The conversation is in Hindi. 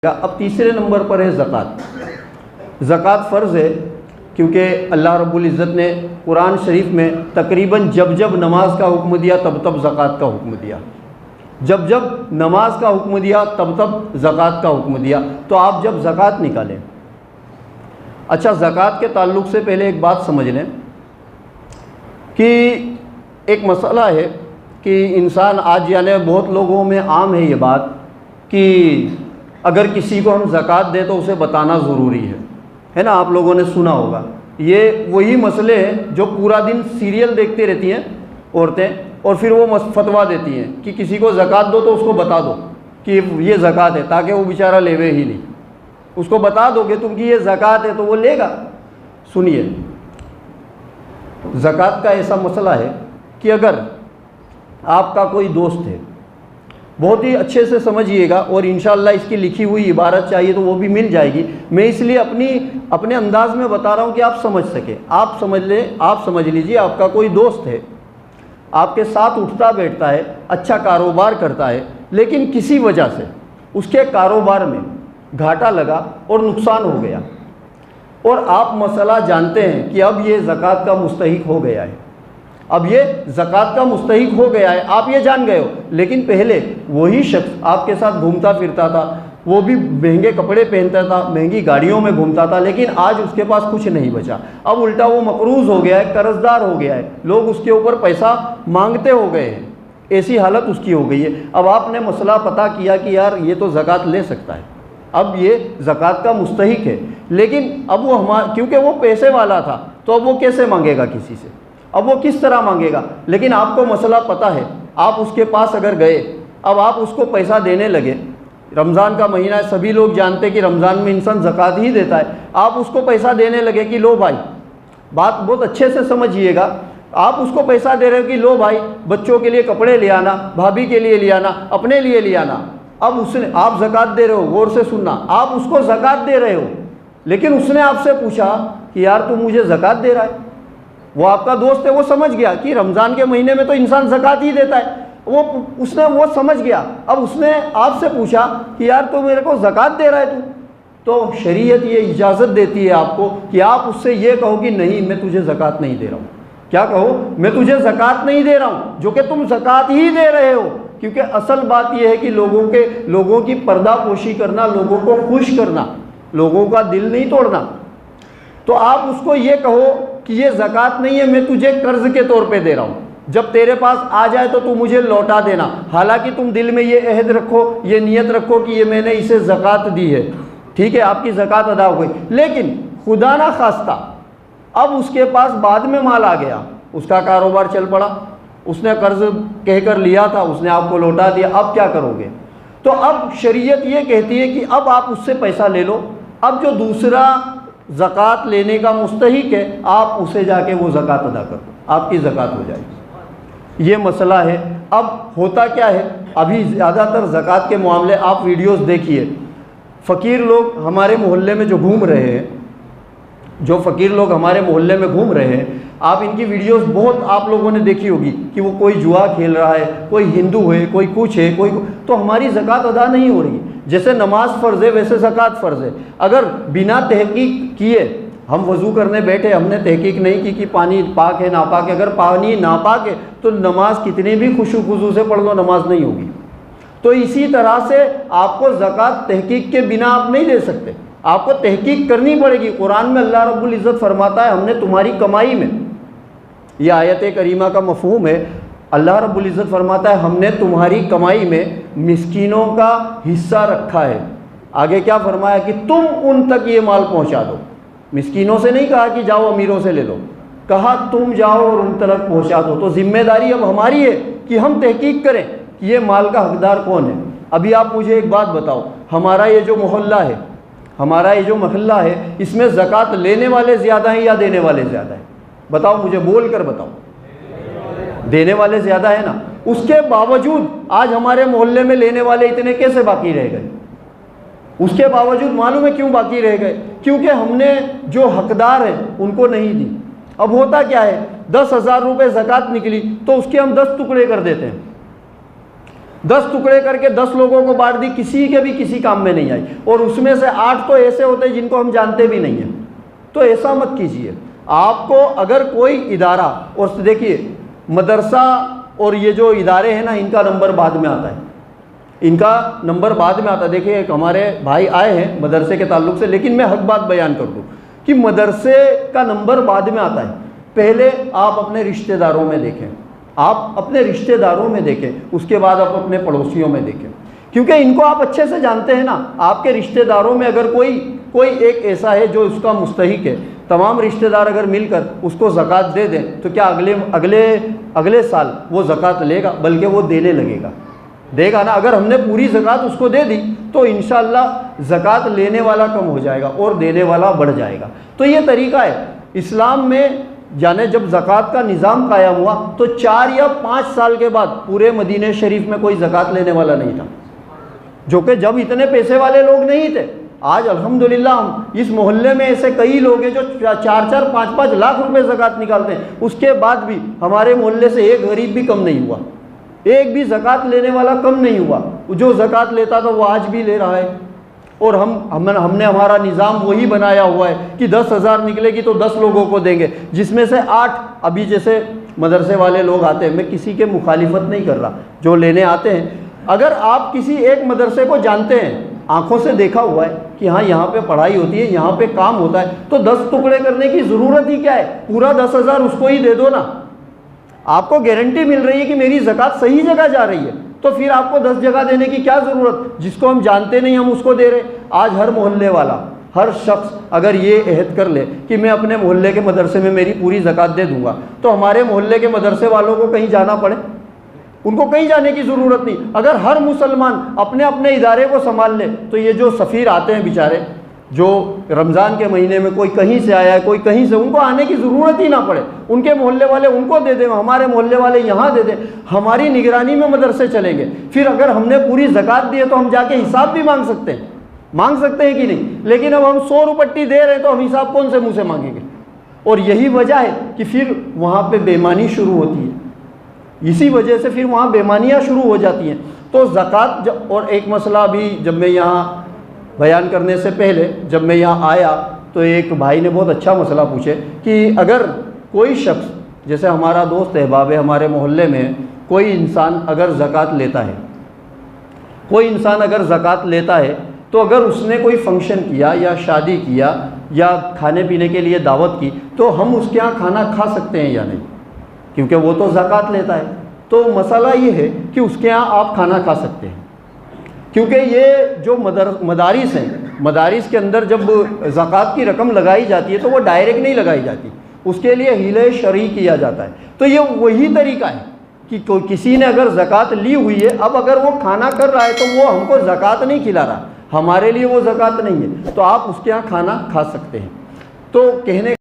अब तीसरे नंबर पर है ज़कात। ज़कात फ़र्ज़ है क्योंकि अल्लाह रब्बुल इज़्ज़त ने कुरान शरीफ में तकरीबन जब जब नमाज का हुक्म दिया तब तब ज़कात का हुक्म दिया, जब जब नमाज का हुक्म दिया तब तब ज़कात का हुक्म दिया। तो आप जब ज़कात निकालें, अच्छा ज़कात के ताल्लुक़ से पहले एक बात समझ लें कि एक मसला है कि इंसान आज यानी बहुत लोगों में आम है ये बात कि अगर किसी को हम ज़कात दें तो उसे बताना ज़रूरी है ना। आप लोगों ने सुना होगा, ये वही मसले हैं जो पूरा दिन सीरियल देखते रहती हैं औरतें और फिर वो फतवा देती हैं कि किसी को ज़कात दो तो उसको बता दो कि ये ज़कात है, ताकि वो बेचारा लेवे ही नहीं। उसको बता दोगे तुम कि ये ज़कात है तो वो लेगा। सुनिए, ज़कात का ऐसा मसला है कि अगर आपका कोई दोस्त है, बहुत ही अच्छे से समझिएगा और इंशाअल्लाह इसकी लिखी हुई इबारत चाहिए तो वो भी मिल जाएगी। मैं इसलिए अपने अंदाज में बता रहा हूँ कि आप समझ सकें। आप समझ लीजिए, आपका कोई दोस्त है, आपके साथ उठता बैठता है, अच्छा कारोबार करता है, लेकिन किसी वजह से उसके कारोबार में घाटा लगा और नुकसान हो गया और आप मसला जानते हैं कि अब ये ज़कात का मुस्तहिक हो गया है, अब ये ज़कात का मुस्तहिक हो गया है, आप ये जान गए हो। लेकिन पहले वही शख्स आपके साथ घूमता फिरता था, वो भी महंगे कपड़े पहनता था, महंगी गाड़ियों में घूमता था, लेकिन आज उसके पास कुछ नहीं बचा। अब उल्टा वो मकरूज़ हो गया है, कर्जदार हो गया है, लोग उसके ऊपर पैसा मांगते हो गए हैं, ऐसी हालत उसकी हो गई है। अब आपने मसला पता किया कि यार ये तो ज़कात ले सकता है, अब ये ज़कात का मुस्तहिक है, लेकिन अब वो क्योंकि वो पैसे वाला था तो अब वो कैसे मांगेगा किसी से, अब वो किस तरह मांगेगा। लेकिन आपको मसला पता है, आप उसके पास अगर गए, अब आप उसको पैसा देने लगे, रमज़ान का महीना है, सभी लोग जानते हैं कि रमज़ान में इंसान ज़कात ही देता है। आप उसको पैसा देने लगे कि लो भाई, बात बहुत अच्छे से समझिएगा, आप उसको पैसा दे रहे हो कि लो भाई बच्चों के लिए कपड़े ले आना, भाभी के लिए ले आना, अपने लिए ले आना। अब उसने, आप ज़कात दे रहे हो, गौर से सुनना, आप उसको ज़कात दे रहे हो, लेकिन उसने आपसे पूछा कि यार तू मुझे ज़कात दे रहा है। वो आपका दोस्त है, वो समझ गया कि रमज़ान के महीने में तो इंसान ज़कात ही देता है, वो समझ गया। अब उसने आपसे पूछा कि यार तो मेरे को ज़कात दे रहा है तू, तो शरीयत ये इजाज़त देती है आपको कि आप उससे ये कहो कि नहीं मैं तुझे ज़कात नहीं दे रहा हूँ। क्या कहो? मैं तुझे ज़कात नहीं दे रहा हूँ, जो कि तुम ज़कात ही दे रहे हो। क्योंकि असल बात यह है कि लोगों की पर्दापोशी करना, लोगों को खुश करना, लोगों का दिल नहीं तोड़ना। तो आप उसको ये कहो कि ये ज़कात नहीं है, मैं तुझे कर्ज़ के तौर पे दे रहा हूँ, जब तेरे पास आ जाए तो तू मुझे लौटा देना। हालांकि तुम दिल में ये अहद रखो, ये नियत रखो कि ये मैंने इसे ज़कात दी है, ठीक है, आपकी ज़कात अदा हो गई। लेकिन खुदा ना खास्ता अब उसके पास बाद में माल आ गया, उसका कारोबार चल पड़ा, उसने कर्ज़ कहकर लिया था, उसने आपको लौटा दिया, अब क्या करोगे? तो अब शरीयत ये कहती है कि अब आप उससे पैसा ले लो, अब जो दूसरा ज़कात लेने का मुस्तहिक है आप उसे जाके वो ज़कात अदा कर दो, आपकी ज़कात हो जाएगी। ये मसला है। अब होता क्या है, अभी ज़्यादातर ज़कात के मामले आप वीडियोस देखिए, फ़कीर लोग हमारे मोहल्ले में जो घूम रहे हैं, आप इनकी वीडियोस बहुत आप लोगों ने देखी होगी कि वो कोई जुआ खेल रहा है, कोई हिंदू है, कोई कुछ है, तो हमारी ज़कात अदा नहीं हो रही। जैसे नमाज फ़र्ज़ है वैसे ज़कात फ़र्ज़ है। अगर बिना तहकीक किए हम वज़ू करने बैठे, हमने तहकीक नहीं की कि पानी पाक है नापाक है, अगर पानी नापाक है तो नमाज कितनी भी खुशू खुजू से पढ़ लो, नमाज नहीं होगी। तो इसी तरह से आपको ज़कात तहकीक के बिना आप नहीं ले सकते, आपको तहकीक करनी पड़ेगी। कुरान में अल्लाह रब्बुल इज़्ज़त फरमाता है हमने तुम्हारी कमाई में, यह आयत करीमा का मफ़हूम है, अल्लाह रब्बुल इज़्ज़त फरमाता है हमने तुम्हारी कमाई में मिस्कीनों का हिस्सा रखा है। आगे क्या फरमाया कि तुम उन तक ये माल पहुंचा दो। मिस्कीनों से नहीं कहा कि जाओ अमीरों से ले लो, कहा तुम जाओ और उन तक पहुंचा दो। तो जिम्मेदारी अब हमारी है कि हम तहकीक करें कि ये माल का हकदार कौन है। अभी आप मुझे एक बात बताओ, हमारा ये जो मोहल्ला है, इसमें ज़कात लेने वाले ज़्यादा हैं या देने वाले ज़्यादा हैं? बताओ मुझे, बोल कर बताओ। देने वाले ज़्यादा है ना। उसके बावजूद आज हमारे मोहल्ले में लेने वाले इतने कैसे बाकी रह गए? उसके बावजूद मालूम है क्यों बाकी रह गए? क्योंकि हमने जो हकदार हैं उनको नहीं दी। अब होता क्या है, 10,000 रुपये ज़कात निकली तो उसके हम 10 टुकड़े कर देते हैं। 10 टुकड़े करके 10 लोगों को बांट दी, किसी के भी किसी काम में नहीं आई, और उसमें से 8 तो ऐसे होते हैं जिनको हम जानते भी नहीं हैं। तो ऐसा मत कीजिए। आपको अगर कोई इदारा, और देखिए मदरसा और ये जो इदारे हैं ना, इनका नंबर बाद में आता है, इनका नंबर बाद में आता है। देखिए एक हमारे भाई आए हैं मदरसे के ताल्लुक से, लेकिन मैं हक बात बयान कर दूं कि मदरसे का नंबर बाद में आता है। पहले आप अपने रिश्तेदारों में देखें, आप अपने रिश्तेदारों में देखें, उसके बाद आप अपने पड़ोसियों में देखें, क्योंकि इनको आप अच्छे से जानते हैं ना। आपके रिश्तेदारों में अगर कोई एक ऐसा है जो उसका मुस्तहिक है, तमाम रिश्तेदार अगर मिलकर उसको ज़कात दे दें तो क्या अगले साल वो ज़कात लेगा, बल्कि वो देने लगेगा, देगा ना। अगर हमने पूरी ज़कात उसको दे दी तो इंशाअल्लाह ज़कात लेने वाला कम हो जाएगा और देने वाला बढ़ जाएगा। तो ये तरीका है इस्लाम में। यानी जब ज़कात का निज़ाम कायम हुआ तो 4 या 5 साल के बाद पूरे मदीने शरीफ में कोई ज़कात लेने वाला नहीं था, जो कि जब इतने पैसे वाले लोग नहीं थे। आज अल्हम्दुलिल्लाह हम इस मोहल्ले में ऐसे कई लोग हैं जो 4-4, 5-5 लाख रुपए ज़कात निकालते हैं, उसके बाद भी हमारे मोहल्ले से एक गरीब भी कम नहीं हुआ, एक भी ज़कात लेने वाला कम नहीं हुआ। जो ज़कात लेता था वो आज भी ले रहा है। और हमने हमारा निज़ाम वही बनाया हुआ है कि 10,000 निकलेगी तो 10 लोगों को देंगे, जिसमें से 8 अभी जैसे मदरसे वाले लोग आते हैं, मैं किसी के मुखालिफत नहीं कर रहा, जो लेने आते हैं। अगर आप किसी एक मदरसे को जानते हैं, आंखों से देखा हुआ है कि हाँ यहाँ पे पढ़ाई होती है, यहाँ पे काम होता है, तो 10 टुकड़े करने की ज़रूरत ही क्या है, पूरा 10,000 उसको ही दे दो ना। आपको गारंटी मिल रही है कि मेरी ज़कात सही जगह जा रही है, तो फिर आपको 10 जगह देने की क्या ज़रूरत। जिसको हम जानते नहीं हम उसको दे रहे। आज हर मोहल्ले वाला, हर शख्स अगर ये अहद कर ले कि मैं अपने मोहल्ले के मदरसे में मेरी पूरी ज़कात दे दूंगा, तो हमारे मोहल्ले के मदरसे वालों को कहीं जाना पड़े, उनको कहीं जाने की ज़रूरत नहीं। अगर हर मुसलमान अपने अपने इदारे को संभाल ले, तो ये जो सफ़ीर आते हैं बेचारे, जो रमज़ान के महीने में कोई कहीं से आया है, कोई कहीं से, उनको आने की ज़रूरत ही ना पड़े। उनके मोहल्ले वाले उनको दे दें, हमारे मोहल्ले वाले यहाँ दे दें, हमारी निगरानी में मदरसे चलेंगे। फिर अगर हमने पूरी ज़कात दी है तो हम जाके हिसाब भी मांग सकते हैं कि नहीं। लेकिन अब हम 100 रुपट्टी दे रहे हैं तो हम हिसाब कौन से मुँह से मांगेंगे। और यही वजह है कि फिर वहाँ पर बेईमानी शुरू होती है, इसी वजह से फिर वहाँ बेईमानियाँ शुरू हो जाती हैं। तो ज़कात और एक मसला भी, जब मैं यहाँ बयान करने से पहले जब मैं यहाँ आया तो एक भाई ने बहुत अच्छा मसला पूछे कि अगर कोई शख्स, जैसे हमारा दोस्त अहबाब है हमारे मोहल्ले में, कोई इंसान अगर ज़कात लेता है, कोई इंसान अगर ज़कात लेता है, तो अगर उसने कोई फंक्शन किया या शादी किया या खाने पीने के लिए दावत की, तो हम उसके यहाँ खाना खा सकते हैं या नहीं, क्योंकि वो तो ज़कात लेता है। तो मसला ये है कि उसके यहाँ आप खाना खा सकते हैं, क्योंकि ये जो मदारिस हैं, मदारिस के अंदर जब ज़कात की रकम लगाई जाती है तो वो डायरेक्ट नहीं लगाई जाती, उसके लिए हीले शरई किया जाता है। तो ये वही तरीका है कि किसी ने अगर ज़कात ली हुई है, अब अगर वो खाना कर रहा है तो वो हमको ज़कात नहीं खिला रहा, हमारे लिए वो ज़कात नहीं है, तो आप उसके यहाँ खाना खा सकते हैं। तो कहने